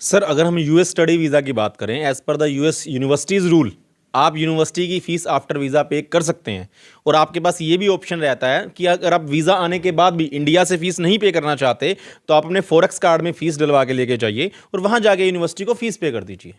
Sir अगर हम US study visa की बात करें as per the US universities rule आप यूनिवर्सिटी की फ़ीस आफ्टर वीज़ा पे कर सकते हैं और आपके पास ये भी ऑप्शन रहता है कि अगर आप वीज़ा आने के बाद भी इंडिया से फ़ीस नहीं पे करना चाहते तो आप अपने फॉरेक्स कार्ड में फ़ीस डलवा के लेके जाइए और वहाँ जाके यूनिवर्सिटी को फ़ीस पे कर दीजिए।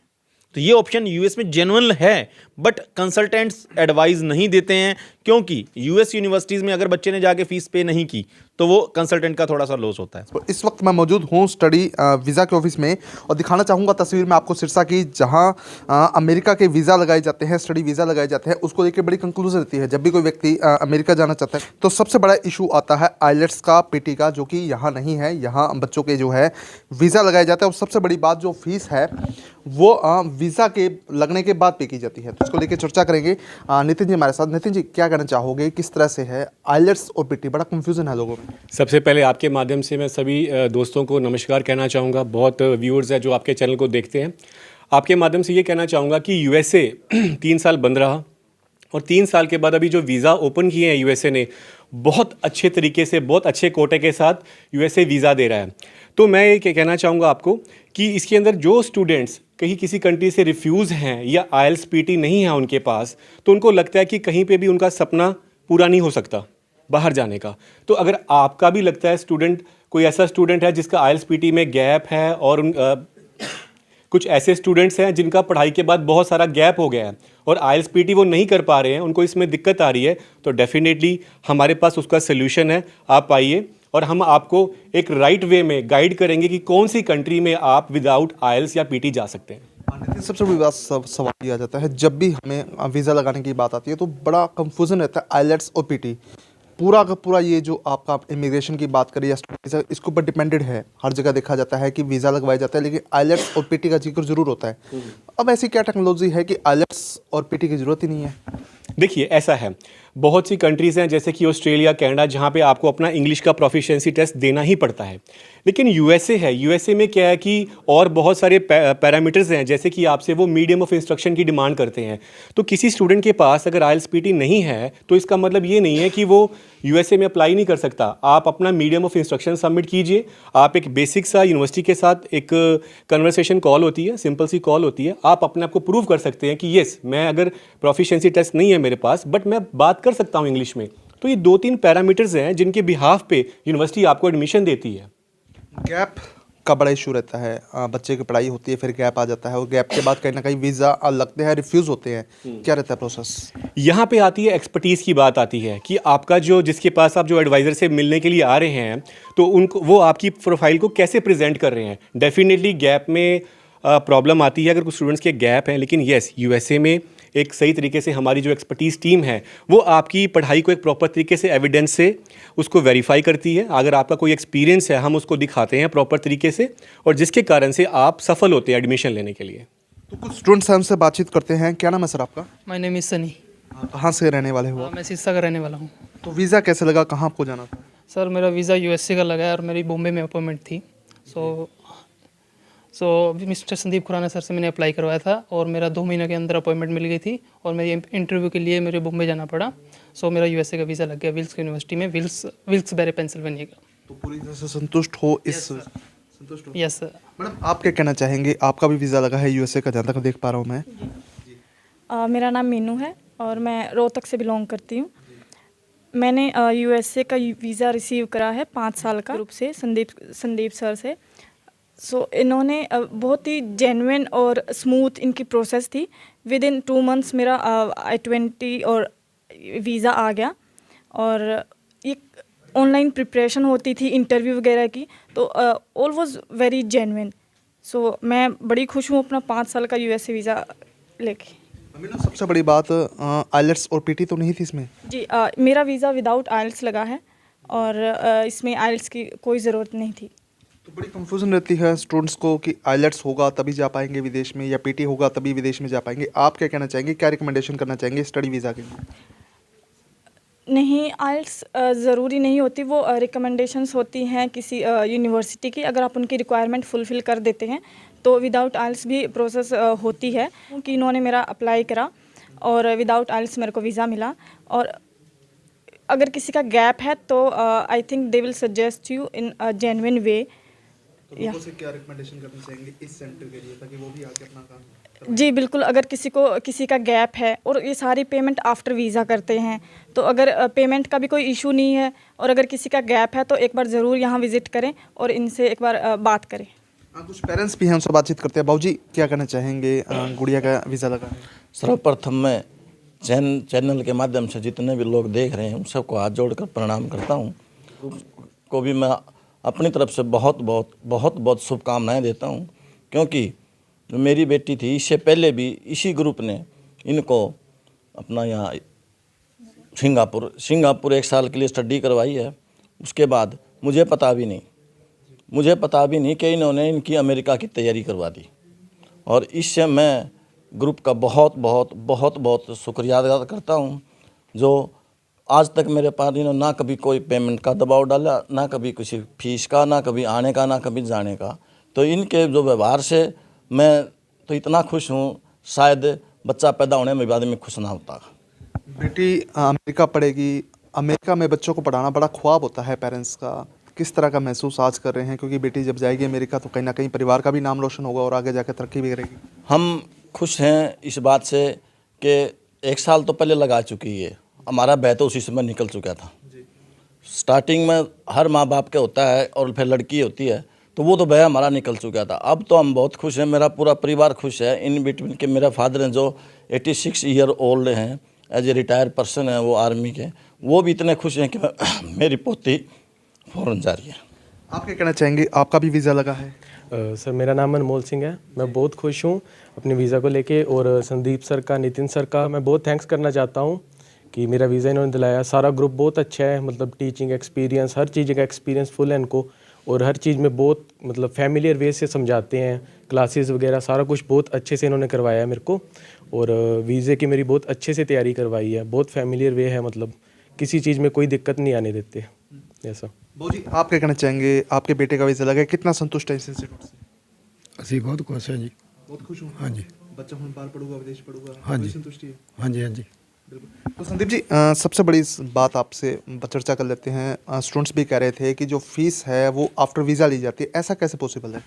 तो ये ऑप्शन यूएस में जेन्युइन है बट कंसल्टेंट्स एडवाइस नहीं देते हैं क्योंकि यूएस यूनिवर्सिटीज़ में अगर बच्चे ने जाके फ़ीस पे नहीं की तो वो कंसल्टेंट का थोड़ा सा लॉस होता है। तो इस वक्त मैं मौजूद हूँ स्टडी वीज़ा के ऑफिस में और दिखाना चाहूँगा तस्वीर में आपको सिरसा की, जहाँ अमेरिका के वीज़ा लगाए जाते हैं, स्टडी वीज़ा लगाए जाते हैं। उसको लेकर बड़ी कंक्लूजन रहती है जब भी कोई व्यक्ति अमेरिका जाना चाहता है तो सबसे बड़ा इशू आता है आइलेट्स का, पीटी का, जो कि यहाँ नहीं है। यहाँ बच्चों के जो है वीज़ा लगाया जाता है और सबसे बड़ी बात जो फीस है वो वीज़ा के लगने के बाद पे की जाती है। तो इसको लेकर चर्चा करेंगे नितिन जी हमारे साथ। नितिन जी, क्या कहना चाहोगे, किस तरह से है आइलेट्स और पीटी? बड़ा कंफ्यूजन है लोगों में। सबसे पहले आपके माध्यम से मैं सभी दोस्तों को नमस्कार कहना चाहूँगा। बहुत व्यूअर्स हैं जो आपके चैनल को देखते हैं। आपके माध्यम से ये कहना चाहूँगा कि यूएसए 3 साल बंद रहा और 3 साल के बाद अभी जो वीज़ा ओपन किए हैं यूएसए ने, बहुत अच्छे तरीके से, बहुत अच्छे कोटे के साथ यूएसए वीज़ा दे रहा है। तो मैं ये कहना चाहूँगा आपको कि इसके अंदर जो स्टूडेंट्स कहीं किसी कंट्री से रिफ्यूज़ हैं या आइल्स पीटी नहीं है उनके पास, तो उनको लगता है कि कहीं पे भी उनका सपना पूरा नहीं हो सकता बाहर जाने का। तो अगर आपका भी लगता है कोई ऐसा स्टूडेंट है जिसका आइल्स पीटी में गैप है और कुछ ऐसे स्टूडेंट्स हैं जिनका पढ़ाई के बाद बहुत सारा गैप हो गया है और आइल्स पीटी वो नहीं कर पा रहे हैं, उनको इसमें दिक्कत आ रही है, तो डेफिनेटली हमारे पास उसका सल्यूशन है। आप आइए और हम आपको एक राइट वे में गाइड करेंगे कि कौन सी कंट्री में आप विदाउट आइल्स या पीटी जा सकते हैं। नितिन, सबसे बड़ी बात सवाल किया जाता है जब भी हमें वीज़ा लगाने की बात आती है तो बड़ा कंफ्यूजन रहता है आइलेट्स और पीटी। पूरा का पूरा ये जो आपका इमिग्रेशन की बात करें या वीज़ा, इसके ऊपर डिपेंडेड है। हर जगह देखा जाता है कि वीज़ा लगवाया जाता है लेकिन आइलेट्स और पीटी का जिक्र जरूर होता है। अब ऐसी क्या टेक्नोलॉजी है कि आइलेट्स और पीटी की ज़रूरत ही नहीं है? देखिए, ऐसा है, बहुत सी कंट्रीज़ हैं जैसे कि ऑस्ट्रेलिया, कनाडा, जहाँ पे आपको अपना इंग्लिश का प्रोफिशिएंसी टेस्ट देना ही पड़ता है। लेकिन यूएसए है, यूएसए में क्या है कि और बहुत सारे पैरामीटर्स हैं, जैसे कि आपसे वो मीडियम ऑफ इंस्ट्रक्शन की डिमांड करते हैं। तो किसी स्टूडेंट के पास अगर आइल्स पीटी नहीं है तो इसका मतलब ये नहीं है कि वो यूएसए में अप्लाई नहीं कर सकता। आप अपना मीडियम ऑफ इंस्ट्रक्शन सबमिट कीजिए। आप एक बेसिक सा यूनिवर्सिटी के साथ एक कन्वर्सेशन कॉल होती है, सिंपल सी कॉल होती है, आप अपने आप को प्रूव कर सकते हैं कि येस, मैं अगर प्रोफिशिएंसी टेस्ट नहीं है मेरे पास बट मैं बात कर सकता हूँ इंग्लिश में। तो ये 2-3 पैरामीटर्स हैं जिनके बिहाफ पे यूनिवर्सिटी आपको एडमिशन देती है। गैप का बड़ा इशू रहता है। बच्चे की पढ़ाई होती है, फिर गैप आ जाता है और गैप के बाद कहीं ना कहीं वीज़ा लगते हैं, रिफ्यूज़ होते हैं। क्या रहता है प्रोसेस? यहाँ पे आती है एक्सपर्टीज़ की बात आती है कि आपका जिसके पास आप जो एडवाइज़र से मिलने के लिए आ रहे हैं तो उनको वो आपकी प्रोफाइल को कैसे प्रेजेंट कर रहे हैं। डेफिनेटली गैप में प्रॉब्लम आती है अगर कुछ स्टूडेंट्स के गैप हैं, लेकिन येस, यूएसए में एक सही तरीके से हमारी जो एक्सपर्टीज़ टीम है वो आपकी पढ़ाई को एक प्रॉपर तरीके से एविडेंस से उसको वेरीफाई करती है। अगर आपका कोई एक्सपीरियंस है हम उसको दिखाते हैं प्रॉपर तरीके से और जिसके कारण से आप सफल होते हैं एडमिशन लेने के लिए। तो कुछ स्टूडेंट्स हमसे बातचीत करते हैं। क्या नाम है सर आपका? My name is Sunny. कहाँ से रहने वाले हो आप? मैं सिरसा का रहने वाला हूँ। तो वीज़ा कैसे लगा, कहाँ आपको जाना था? सर मेरा वीज़ा यूएसए का लगा है और मेरी बॉम्बे में अपॉइंटमेंट थी। सो मिस्टर संदीप खुराना सर से मैंने अप्लाई करवाया था और मेरा 2 महीने के अंदर अपॉइंटमेंट मिल गई थी और मेरी इंटरव्यू के लिए मेरे बॉम्बे जाना पड़ा। सो मेरा यूएसए का वीज़ा लग गया विल्स यूनिवर्सिटी में, विल्स-बेरी पेंसिल्वेनिया का। तो पूरी तरह से संतुष्ट हो संतुष्ट हो? Yes sir. मैडम, आप क्या कहना चाहेंगे? आपका भी वीज़ा लगा है यूएसए का, जहाँ तक देख पा रहा हूँ मैं। मेरा नाम मीनू है और मैं रोहतक से बिलोंग करती हूँ। मैंने यूएसए का वीज़ा रिसीव करा है 5 साल का ग्रुप से, संदीप सर से। सो इन्होंने बहुत ही जेन्युइन और स्मूथ इनकी प्रोसेस थी। विद इन 2 मंथ्स मेरा I-20 और वीज़ा आ गया और एक ऑनलाइन प्रिपरेशन होती थी इंटरव्यू वगैरह की, तो ऑल वाज वेरी जेन्युइन। सो मैं बड़ी खुश हूँ अपना 5 साल का यूएसए वीज़ा लेके। सबसे बड़ी बात आइलेट्स और पीटी तो नहीं थी इसमें? जी, मेरा वीज़ा विदाउट आइल्स लगा है और इसमें आइल्स की कोई ज़रूरत नहीं थी। तो बड़ी कंफ्यूजन रहती है स्टूडेंट्स को कि आइलेट्स होगा तभी जा पाएंगे विदेश में या पीटी होगा तभी विदेश में जा पाएंगे। आप क्या कहना चाहेंगे, क्या रिकमेंडेशन करना चाहेंगे स्टडी वीज़ा के लिए? नहीं, आइल्स ज़रूरी नहीं होती, वो रिकमेंडेशंस होती हैं किसी यूनिवर्सिटी की। अगर आप उनकी रिक्वायरमेंट फुलफ़िल कर देते हैं तो विदाउट आइल्स भी प्रोसेस होती है। क्योंकि इन्होंने मेरा अप्लाई करा और विदाउट आइल्स मेरे को वीज़ा मिला। और अगर किसी का गैप है तो I think they will suggest you in a genuine way. तो लोगों से क्या रिकमेंडेशन करना चाहेंगे इस सेंटर के लिए ताकि वो भी आके अपना काम जी बिल्कुल, अगर किसी का गैप है और ये सारी पेमेंट आफ्टर वीज़ा करते हैं, तो अगर पेमेंट का भी कोई इशू नहीं है और अगर किसी का गैप है तो एक बार ज़रूर यहाँ विज़िट करें और इनसे एक बार बात करें। कुछ पेरेंट्स भी हैं, उनसे बातचीत करते हैं। बाबूजी क्या कहना चाहेंगे गुड़िया का वीज़ा लगाने? सर्वप्रथम मैं चैनल के माध्यम से जितने भी लोग देख रहे हैं उन सबको हाथ जोड़कर प्रणाम करता हूं। को भी मैं अपनी तरफ से बहुत बहुत शुभकामनाएं देता हूं, क्योंकि जो मेरी बेटी थी इससे पहले भी इसी ग्रुप ने इनको अपना यहाँ सिंगापुर 1 साल के लिए स्टडी करवाई है। उसके बाद मुझे पता भी नहीं कि इन्होंने इनकी अमेरिका की तैयारी करवा दी, और इससे मैं ग्रुप का बहुत शुक्रिया अदा करता हूँ, जो आज तक मेरे पास इन्होंने ना कभी कोई पेमेंट का दबाव डाला, ना कभी किसी फीस का, ना कभी आने का, ना कभी जाने का। तो इनके जो व्यवहार से मैं तो इतना खुश हूँ, शायद बच्चा पैदा होने में भी आदमी खुश ना होता। बेटी अमेरिका पढ़ेगी, अमेरिका में बच्चों को पढ़ाना बड़ा ख्वाब होता है पेरेंट्स का। किस तरह का महसूस आज कर रहे हैं, क्योंकि बेटी जब जाएगी अमेरिका तो कहीं ना कहीं परिवार का भी नाम रोशन होगा और आगे जाकर तरक्की भी करेगी? हम खुश हैं इस बात से कि 1 साल तो पहले लगा चुकी है, हमारा बैच तो उसी समय निकल चुका था। स्टार्टिंग में हर माँ बाप के होता है और फिर लड़की होती है, तो वो तो भय हमारा निकल चुका था। अब तो हम बहुत खुश हैं, मेरा पूरा परिवार खुश है। इन बिटवीन के मेरा फादर हैं जो 86 ईयर ओल्ड हैं, एज ए रिटायर्ड पर्सन है वो आर्मी के, वो भी इतने खुश हैं कि मेरी पोती फॉरेन जा रही है। आप क्या कहना चाहेंगे, आपका भी वीज़ा लगा है? सर मेरा नाम अनमोल सिंह है, मैं बहुत खुश हूँ अपने वीज़ा को लेके, और संदीप सर का, नितिन सर का मैं बहुत थैंक्स करना चाहता हूँ कि मेरा वीज़ा इन्होंने दिलाया। सारा ग्रुप बहुत अच्छा है, मतलब टीचिंग एक्सपीरियंस, हर चीज़ का एक्सपीरियंस फुल है इनको, और हर चीज़ में बहुत मतलब फैमिलियर वे से समझाते हैं, क्लासेस वगैरह सारा कुछ बहुत अच्छे से इन्होंने करवाया है मेरे को, और वीज़े की मेरी बहुत अच्छे से तैयारी करवाई है। बहुत फैमिलियर वे है, मतलब किसी चीज़ में कोई दिक्कत नहीं आने देते ऐसा। जी आप क्या कहना चाहेंगे, आपके बेटे का वीज़ा लगा है, कितना संतुष्ट है इस इंस्टीट्यूट से? ਅਸੀਂ ਬਹੁਤ ਖੁਸ਼ ਹਾਂ ਜੀ। बहुत खुश हूँ। हाँ जी। बच्चा हम बाहर पढ़ूंगा, विदेश पढ़ूंगा, हाँ जी। संतुष्टि है? हाँ जी, हाँ जी। बिल्कुल। तो संदीप जी सबसे बड़ी बात आपसे चर्चा कर लेते हैं। स्टूडेंट्स भी कह रहे थे कि जो फीस है वो आफ्टर वीज़ा ली जाती है, ऐसा कैसे पॉसिबल है?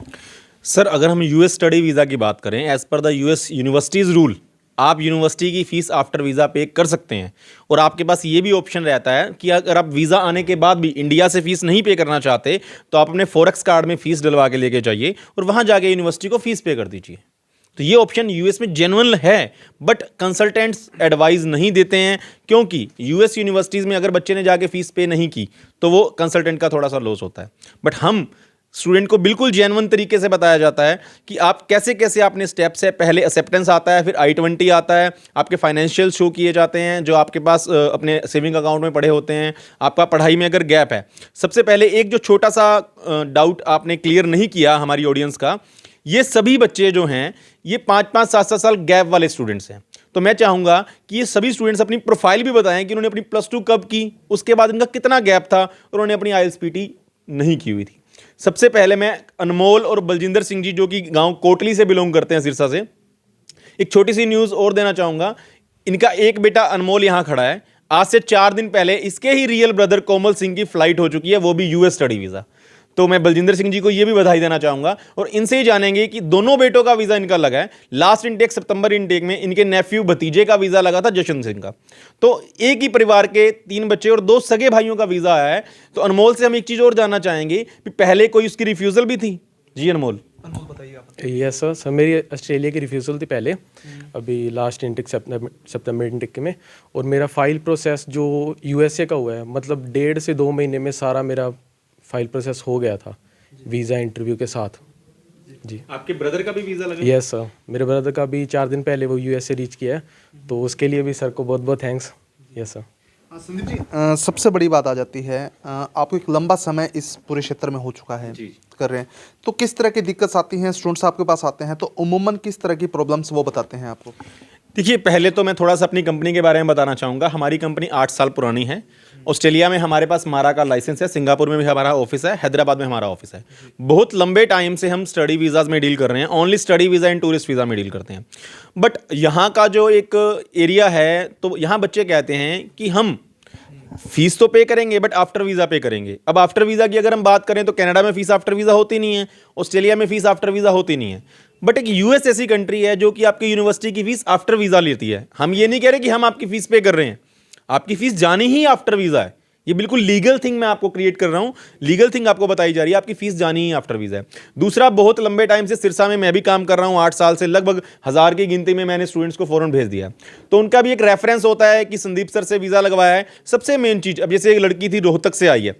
सर अगर हम यूएस स्टडी वीज़ा की बात करें, as per the US universities rule, आप यूनिवर्सिटी की फ़ीस आफ्टर वीज़ा पे कर सकते हैं, और आपके पास ये भी ऑप्शन रहता है कि अगर आप वीज़ा आने के बाद भी इंडिया से फ़ीस नहीं पे करना चाहते तो आप अपने फॉरेक्स कार्ड में फ़ीस डलवा के लेके जाइए और वहाँ जाके यूनिवर्सिटी को फ़ीस पे कर दीजिए। तो ये ऑप्शन यूएस में जेन्युइन है, बट कंसल्टेंट्स एडवाइस नहीं देते हैं, क्योंकि यूएस यूनिवर्सिटीज़ में अगर बच्चे ने जाके फ़ीस पे नहीं की तो वो कंसल्टेंट का थोड़ा सा लॉस होता है। बट हम स्टूडेंट को बिल्कुल जेन्युइन तरीके से बताया जाता है कि आप कैसे कैसे आपने स्टेप्स है, पहले एक्सेप्टेंस आता है, फिर I-20 आता है, आपके फाइनेंशियल शो किए जाते हैं जो आपके पास अपने सेविंग अकाउंट में पड़े होते हैं, आपका पढ़ाई में अगर गैप है। सबसे पहले एक जो छोटा सा डाउट आपने क्लियर नहीं किया हमारी ऑडियंस का, ये सभी बच्चे जो हैं ये 5-5, 7-7 साल गैप वाले स्टूडेंट्स हैं। तो मैं चाहूँगा कि ये सभी स्टूडेंट्स अपनी प्रोफाइल भी बताएं कि उन्होंने अपनी +2 कब की, उसके बाद इनका कितना गैप था और उन्होंने अपनी IELTS-PT नहीं की हुई थी। सबसे पहले मैं अनमोल और बलजिंदर सिंह जी जो कि गांव कोटली से बिलोंग करते हैं, सिरसा से, एक छोटी सी न्यूज़ और देना चाहूँगा। इनका एक बेटा अनमोल यहाँ खड़ा है, आज से 4 दिन पहले इसके ही रियल ब्रदर कोमल सिंह की फ़्लाइट हो चुकी है, वो भी यूएस स्टडी वीज़ा। तो मैं बलजिंदर सिंह जी को ये भी बधाई देना चाहूँगा, और इनसे ही जानेंगे कि दोनों बेटों का वीज़ा इनका लगा है। लास्ट इनटेक सितंबर इनटेक में इनके नेफ्यू भतीजे का वीज़ा लगा था, जशन सिंह का। तो एक ही परिवार के 3 बच्चे और 2 सगे भाइयों का वीज़ा आया है। तो अनमोल से हम एक चीज़ और जानना चाहेंगे कि पहले कोई उसकी रिफ्यूज़ल भी थी? जी अनमोल बताइए आप। यस सर, मेरी ऑस्ट्रेलिया की रिफ्यूज़ल थी पहले, अभी लास्ट इनटेक सितंबर इनटेक में, और मेरा फ़ाइल प्रोसेस जो USA का हुआ है, मतलब 1.5 से 2 महीने में सारा मेरा फाइल प्रोसेस हो गया था वीज़ा इंटरव्यू के साथ। जी आपके ब्रदर का भी वीज़ा लगा? यस सर, मेरे ब्रदर का भी 4 दिन पहले वो US से रीच किया है, तो उसके लिए भी सर को बहुत बहुत thanks. Yes sir. Sandeep ji सबसे बड़ी बात आ जाती है, आपको एक लंबा समय इस पूरे क्षेत्र में हो चुका है, कर रहे हैं, तो किस तरह की दिक्कत आती हैं? स्टूडेंट्स आपके पास आते हैं तो उमूमन किस तरह की प्रॉब्लम्स वो बताते हैं आपको? देखिए, पहले तो मैं थोड़ा सा अपनी कंपनी के बारे में बताना चाहूँगा। हमारी कंपनी 8 साल पुरानी है। ऑस्ट्रेलिया में हमारे पास मारा का लाइसेंस है, सिंगापुर में भी हमारा ऑफिस है, हैदराबाद में हमारा ऑफिस है। बहुत लंबे टाइम से हम स्टडी वीज़ाज़ में डील कर रहे हैं, only study visa and tourist visa में डील करते हैं। बट यहाँ का जो एक एरिया है, तो यहाँ बच्चे कहते हैं कि हम फीस तो पे करेंगे बट आफ्टर वीज़ा पे करेंगे। अब आफ्टर वीज़ा की अगर हम बात करें तो कनाडा में फीस आफ्टर वीज़ा होती नहीं है, ऑस्ट्रेलिया में फीस आफ्टर वीज़ा होती नहीं है, बट एक यूएस ऐसी कंट्री है जो कि आपकी यूनिवर्सिटी की फीस आफ्टर वीज़ा लेती है। हम ये नहीं कह रहे कि हम आपकी फीस पे कर रहे हैं, आपकी फीस जानी ही आफ्टर वीज़ा है। ये बिल्कुल लीगल थिंग मैं आपको क्रिएट कर रहा हूँ, लीगल थिंग आपको बताई जा रही है, आपकी फीस जानी ही आफ्टर वीज़ा है। दूसरा, बहुत लंबे टाइम से सिरसा में मैं भी काम कर रहा हूँ, 8 साल से, लगभग 1000 की गिनती में मैंने स्टूडेंट्स को फॉरेन भेज दिया, तो उनका भी एक रेफरेंस होता है कि संदीप सर से वीज़ा लगवाया है। सबसे मेन चीज़, अब जैसे एक लड़की थी रोहतक से आई है,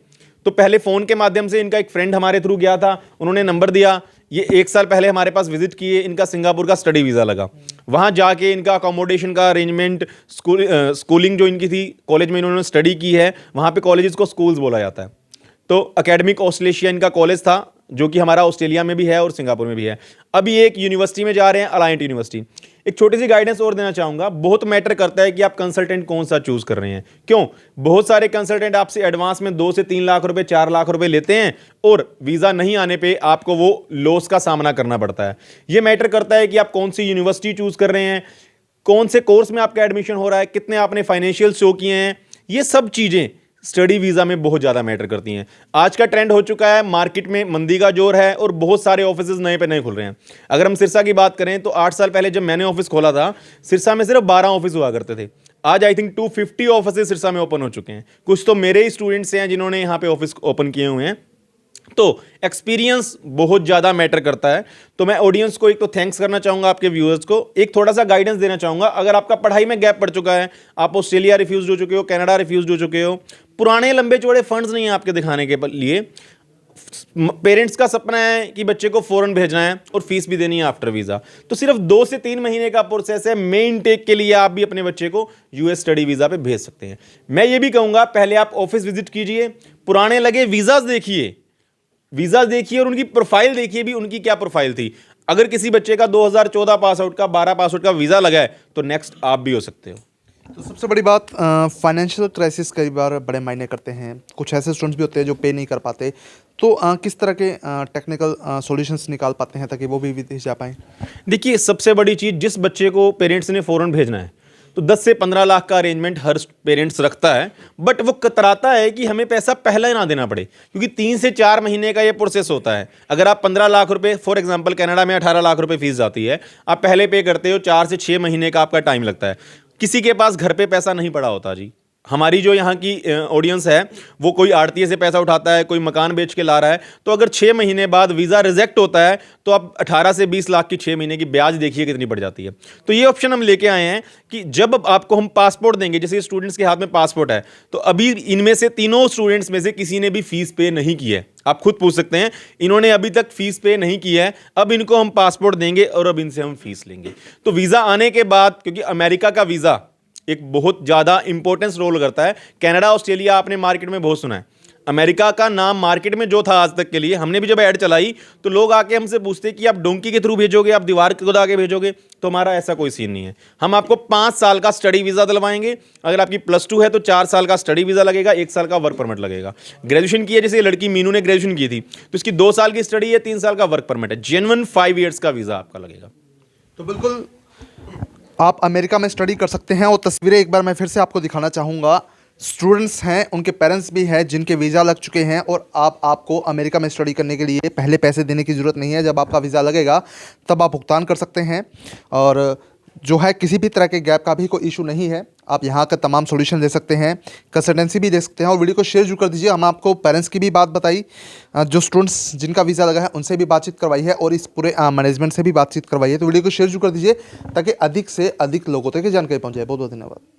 तो पहले फ़ोन के माध्यम से इनका एक फ्रेंड हमारे थ्रू गया था, उन्होंने नंबर दिया, ये 1 साल पहले हमारे पास विजिट किए, इनका सिंगापुर का स्टडी वीज़ा लगा। वहाँ जाके इनका अकोमोडेशन का अरेंजमेंट, स्कूलिंग जो इनकी थी, कॉलेज में इन्होंने स्टडी की है, वहाँ पे कॉलेजेस को स्कूल्स बोला जाता है। तो एकेडमिक ऑस्ट्रेलिया इनका कॉलेज था, जो कि हमारा ऑस्ट्रेलिया में भी है और सिंगापुर में भी है। अभी एक यूनिवर्सिटी में जा रहे हैं, अलायंट यूनिवर्सिटी। एक छोटी सी गाइडेंस और देना चाहूँगा, बहुत मैटर करता है कि आप कंसल्टेंट कौन सा चूज़ कर रहे हैं। क्यों? बहुत सारे कंसल्टेंट आपसे एडवांस में 2 से 3 लाख रुपए, 4 लाख रुपए लेते हैं और वीज़ा नहीं आने पे आपको वो लॉस का सामना करना पड़ता है। ये मैटर करता है कि आप कौन सी यूनिवर्सिटी चूज़ कर रहे हैं, कौन से कोर्स में आपका एडमिशन हो रहा है, कितने आपने फाइनेंशियल शो किए हैं, ये सब चीज़ें स्टडी वीज़ा में बहुत ज़्यादा मैटर करती हैं। आज का ट्रेंड हो चुका है, मार्केट में मंदी का जोर है और बहुत सारे ऑफिसेज नए पे नए खुल रहे हैं। अगर हम सिरसा की बात करें तो 8 साल पहले जब मैंने ऑफिस खोला था, सिरसा में सिर्फ 12 ऑफिस हुआ करते थे। आज आई थिंक 250 ऑफिस सिरसा में ओपन हो चुके हैं। कुछ तो मेरे ही स्टूडेंट्स हैं जिन्होंने यहाँ पे ऑफिस ओपन किए हुए हैं। तो एक्सपीरियंस बहुत ज़्यादा मैटर करता है। तो मैं ऑडियंस को एक तो थैंक्स करना चाहूँगा, आपके व्यूअर्स को एक थोड़ा सा गाइडेंस देना चाहूँगा। अगर आपका पढ़ाई में गैप पड़ चुका है, आप ऑस्ट्रेलिया रिफ्यूज हो चुके हो, कनाडा रिफ्यूज हो चुके हो, पुराने लंबे चौड़े फंड्स नहीं है आपके दिखाने के लिए, पेरेंट्स का सपना है कि बच्चे को फॉरेन भेजना है और फीस भी देनी है आफ्टर वीज़ा, तो सिर्फ 2 से 3 महीने का प्रोसेस है। मेन टेक के लिए आप भी अपने बच्चे को यूएस स्टडी वीज़ा पे भेज सकते हैं। मैं ये भी कहूँगा, पहले आप ऑफिस विजिट कीजिए, पुराने लगे वीज़ाज देखिए और उनकी प्रोफाइल देखिए भी, उनकी क्या प्रोफाइल थी। अगर किसी बच्चे का 2014 पास आउट का, 12 पास आउट का वीज़ा लगा है तो नेक्स्ट आप भी हो सकते हो। तो सबसे बड़ी बात, फाइनेंशियल क्राइसिस कई बार बड़े मायने करते हैं। कुछ ऐसे स्टूडेंट्स भी होते हैं जो पे नहीं कर पाते, तो किस तरह के टेक्निकल सॉल्यूशंस निकाल पाते हैं ताकि वो भी विदेश जा पाएँ? देखिए, सबसे बड़ी चीज़, जिस बच्चे को पेरेंट्स ने फॉरेन भेजना है तो 10 से 15 लाख का अरेंजमेंट हर पेरेंट्स रखता है, बट वो कतराता है कि हमें पैसा पहले ना देना पड़े, क्योंकि 3 से 4 महीने का ये प्रोसेस होता है। अगर आप 15 लाख रुपए, फॉर एग्जांपल कनाडा में 18 लाख रुपए फीस जाती है, आप पहले पे करते हो, 4 से 6 महीने का आपका टाइम लगता है। किसी के पास घर पे पैसा नहीं पड़ा होता जी। हमारी जो यहाँ की ऑडियंस है, वो कोई आड़तीए से पैसा उठाता है, कोई मकान बेच के ला रहा है, तो अगर 6 महीने बाद वीज़ा रिजेक्ट होता है तो आप 18 से 20 लाख की 6 महीने की ब्याज देखिए कितनी बढ़ जाती है। तो ये ऑप्शन हम लेके आए हैं कि जब आपको हम पासपोर्ट देंगे, जैसे स्टूडेंट्स के हाथ में पासपोर्ट है, तो अभी इनमें से तीनों स्टूडेंट्स में से किसी ने भी फीस पे नहीं की है। आप खुद पूछ सकते हैं, इन्होंने अभी तक फीस पे नहीं की है, अब इनको हम पासपोर्ट देंगे और अब इनसे हम फीस लेंगे। तो वीज़ा आने के बाद, क्योंकि अमेरिका का वीज़ा एक बहुत ज़्यादा इंपॉर्टेंस रोल करता है। कनाडा, ऑस्ट्रेलिया आपने मार्केट में बहुत सुना है, अमेरिका का नाम मार्केट में जो था आज तक के लिए, हमने भी जब ऐड चलाई तो लोग आके हमसे पूछते कि आप डोंकी के थ्रू भेजोगे, आप दीवार खुद आके भेजोगे, तो हमारा ऐसा कोई सीन नहीं है। हम आपको 5 साल का स्टडी वीज़ा दिलवाएंगे। अगर आपकी +2 है तो 4 साल का स्टडी वीज़ा लगेगा, 1 साल का वर्क परमिट लगेगा। ग्रेजुएशन की है, जैसे लड़की मीनू ने ग्रेजुएशन की थी, तो इसकी 2 साल की स्टडी है, 3 साल का वर्क परमिट है, जेन्युइन 5 ईयर्स का वीज़ा आपका लगेगा। तो बिल्कुल आप अमेरिका में स्टडी कर सकते हैं। और तस्वीरें एक बार मैं फिर से आपको दिखाना चाहूँगा। स्टूडेंट्स हैं, उनके पेरेंट्स भी हैं जिनके वीज़ा लग चुके हैं, और आपको अमेरिका में स्टडी करने के लिए पहले पैसे देने की ज़रूरत नहीं है। जब आपका वीज़ा लगेगा तब आप भुगतान कर सकते हैं, और जो है किसी भी तरह के गैप का भी कोई इशू नहीं है। आप यहाँ का तमाम सॉल्यूशन दे सकते हैं, कंसल्टेंसी भी दे सकते हैं। और वीडियो को शेयर जरूर कर दीजिए। हम आपको पेरेंट्स की भी बात बताई, जो स्टूडेंट्स जिनका वीज़ा लगा है उनसे भी बातचीत करवाई है, और इस पूरे मैनेजमेंट से भी बातचीत करवाई है। तो वीडियो को शेयर जरूर कर दीजिए ताकि अधिक से अधिक लोगों तक जानकारी पहुँच जाए। बहुत बहुत धन्यवाद।